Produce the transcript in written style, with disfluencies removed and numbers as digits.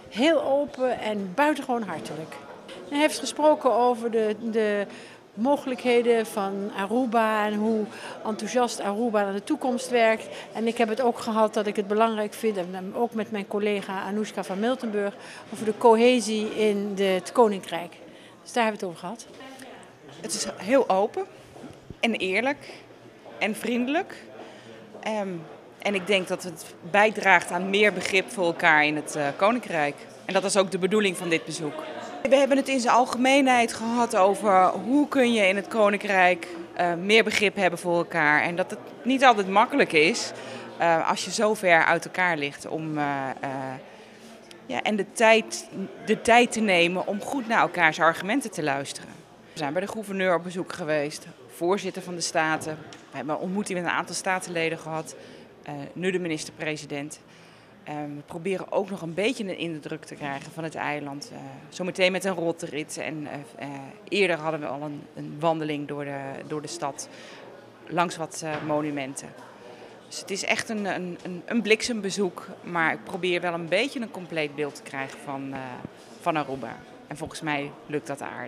Heel open en buitengewoon hartelijk. Hij heeft gesproken over de mogelijkheden van Aruba en hoe enthousiast Aruba naar de toekomst werkt. En ik heb het ook gehad dat ik het belangrijk vind, en ook met mijn collega Anoushka van Miltenburg, over de cohesie in het Koninkrijk. Dus daar hebben we het over gehad. Het is heel open en eerlijk en vriendelijk. En ik denk dat het bijdraagt aan meer begrip voor elkaar in het Koninkrijk. En dat is ook de bedoeling van dit bezoek. We hebben het in zijn algemeenheid gehad over hoe kun je in het Koninkrijk meer begrip hebben voor elkaar. En dat het niet altijd makkelijk is als je zo ver uit elkaar ligt om en de tijd te nemen om goed naar elkaars argumenten te luisteren. We zijn bij de gouverneur op bezoek geweest, voorzitter van de Staten. We hebben een ontmoeting met een aantal statenleden gehad, nu de minister-president. We proberen ook nog een beetje een indruk te krijgen van het eiland. Zometeen met een rotrit. En eerder hadden we al een wandeling door de stad, langs wat monumenten. Dus het is echt een bliksembezoek, maar ik probeer wel een beetje een compleet beeld te krijgen van Aruba. En volgens mij lukt dat aardig.